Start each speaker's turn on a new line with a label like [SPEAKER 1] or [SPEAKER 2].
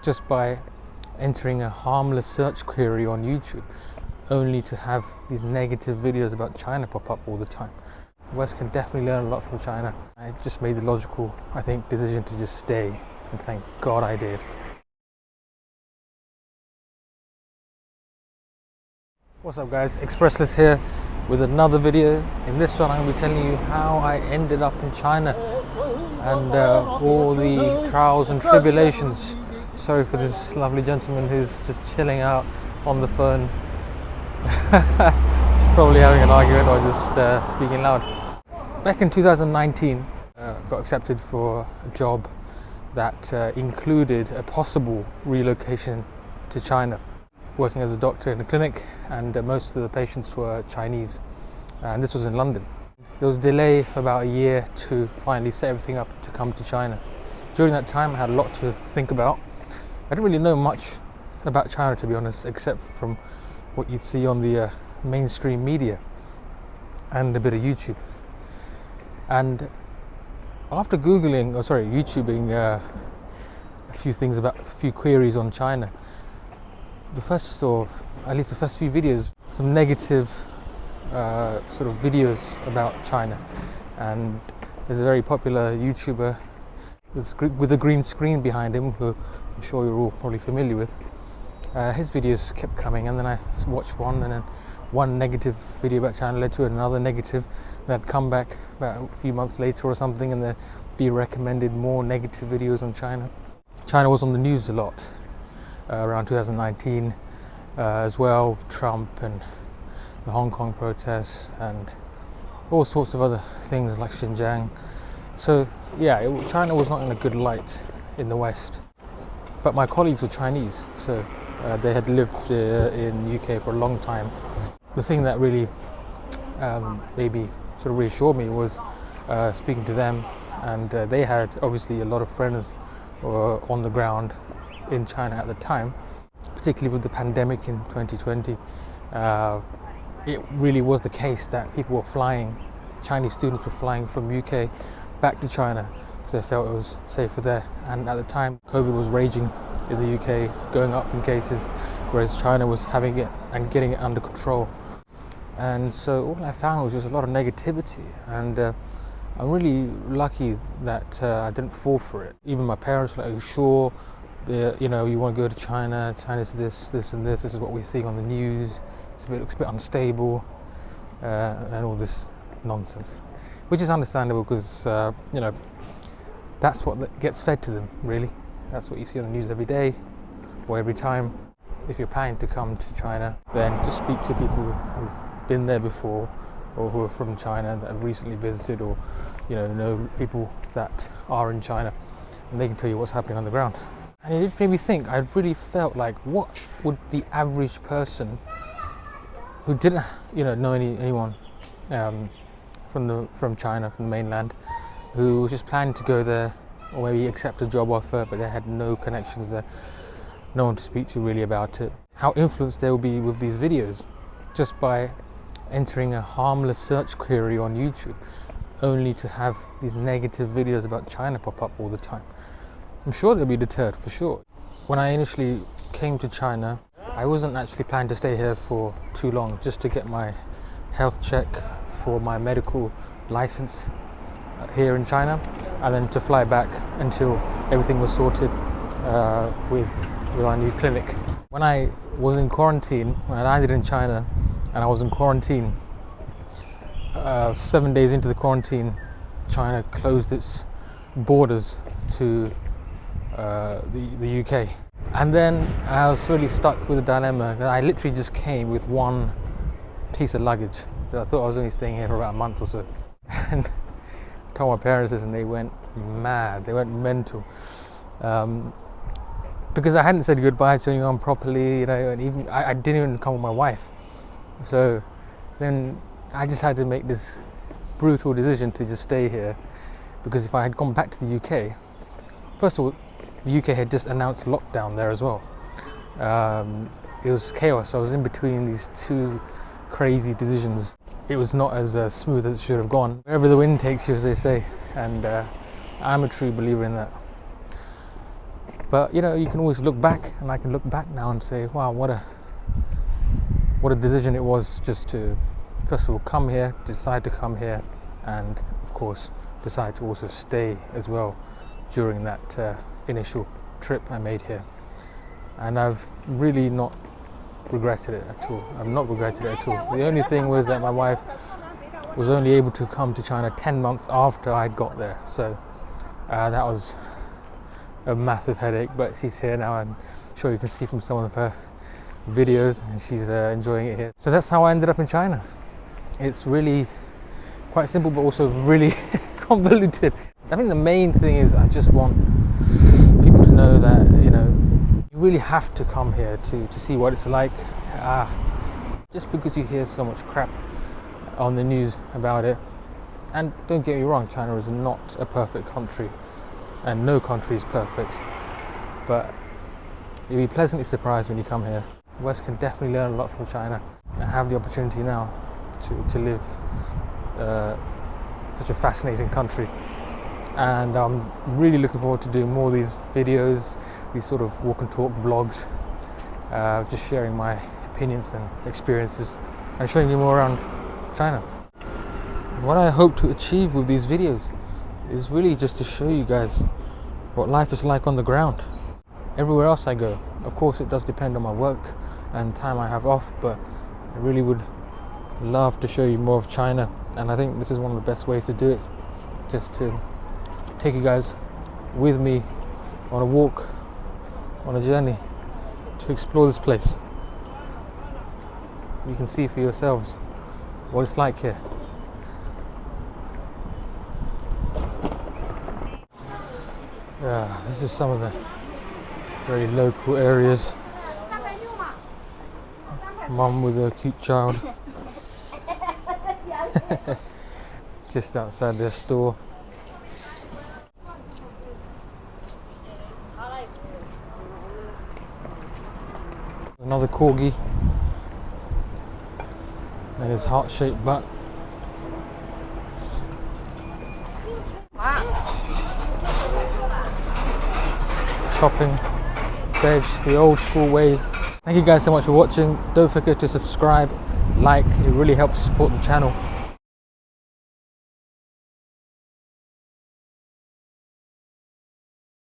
[SPEAKER 1] just by entering a harmless search query on YouTube, only to have these negative videos about China pop up all the time. The West can definitely learn a lot from China. I just made the logical, I think, decision to just stay, and thank God I did. What's up guys, Expressless here with another video. In this one I'm going to be telling you how I ended up in China and all the trials and tribulations. Sorry for this lovely gentleman who's just chilling out on the phone. Probably having an argument or just speaking loud. Back in 2019, got accepted for a job that included a possible relocation to China, working as a doctor in a clinic, and most of the patients were Chinese, and this was in London. There was a delay for about a year to finally set everything up to come to China. During that time I had a lot to think about. I didn't really know much about China, to be honest, except from what you'd see on the mainstream media and a bit of YouTube. And after YouTubing a few things about a few queries on China, the first few videos, some negative sort of videos about China. And there's a very popular YouTuber with a green screen behind him, who I'm sure you're all probably familiar with. His videos kept coming, and then I watched one, and then one negative video about China led to another negative that come back about a few months later or something, and then be recommended more negative videos on China. China was on the news a lot around 2019 as well, Trump and the Hong Kong protests and all sorts of other things like Xinjiang. So yeah, China was not in a good light in the West. But my colleagues were Chinese, so they had lived in UK for a long time. The thing that really maybe sort of reassured me was speaking to them, and they had obviously a lot of friends on the ground in China at the time, particularly with the pandemic in 2020. It really was the case that people were flying, Chinese students were flying from UK back to China because they felt it was safer there. And at the time, COVID was raging in the UK, going up in cases, whereas China was having it and getting it under control. And so all I found was just a lot of negativity, and I'm really lucky that I didn't fall for it. Even my parents were like, "Are you sure? You want to go to China? China's this and this. This is what we're seeing on the news. It looks a bit unstable," and all this nonsense, which is understandable because that's what gets fed to them. Really, that's what you see on the news every day or every time. If you're planning to come to China, then just speak to people who've been there before, or who are from China that have recently visited, or know people that are in China, and they can tell you what's happening on the ground. And it made me think. I really felt like, what would the average person who didn't know anyone from China, from the mainland, who was just planning to go there, or maybe accept a job offer, but they had no connections there, no one to speak to really about it, how influenced they will be with these videos just by entering a harmless search query on YouTube, only to have these negative videos about China pop up all the time. I'm sure they'll be deterred for sure. When I initially came to China, I wasn't actually planning to stay here for too long, just to get my health check for my medical license here in China, and then to fly back until everything was sorted with our new clinic. When I was in quarantine, when I landed in China and I was in quarantine, 7 days into the quarantine, China closed its borders to the UK. And then I was really stuck with a dilemma. I literally just came with one piece of luggage. I thought I was only staying here for about a month or so. And I told my parents this, and they went mad. They went mental. Because I hadn't said goodbye to anyone properly, and even I didn't even come with my wife. So then I just had to make this brutal decision to just stay here, because if I had gone back to the UK, first of all, the UK had just announced lockdown there as well. It was chaos. I was in between these two crazy decisions. It was not as smooth as it should have gone. Wherever the wind takes you, as they say, and I'm a true believer in that. But you know, you can always look back, and I can look back now and say, wow, what a decision it was, just to first of all come here, decide to come here, and of course decide to also stay as well during that initial trip I made here. And I've really not regretted it at all. I've not regretted it at all. The only thing was that my wife was only able to come to China 10 months after I got there, so that was a massive headache. But she's here now, and I'm sure you can see from some of her videos, and she's enjoying it here. So that's how I ended up in China. It's really quite simple, but also really convoluted. I think the main thing is I just want people to know that, you know, you really have to come here to see what it's like. Just because you hear so much crap on the news about it, and don't get me wrong, China is not a perfect country, and no country is perfect, but you'll be pleasantly surprised when you come here. West can definitely learn a lot from China, and have the opportunity now to live such a fascinating country. And I'm really looking forward to doing more of these videos, these sort of walk and talk vlogs, just sharing my opinions and experiences and showing you more around China. What I hope to achieve with these videos is really just to show you guys what life is like on the ground everywhere else I go. Of course, it does depend on my work and time I have off, but I really would love to show you more of China, and I think this is one of the best ways to do it, just to take you guys with me on a walk, on a journey to explore this place. You can see for yourselves what it's like here. Yeah, this is some of the very local areas. Mum with her cute child just outside their store. Another corgi and his heart-shaped butt. Shopping, veg, the old school way. Thank you guys so much for watching. Don't forget to subscribe, like, it really helps support the channel.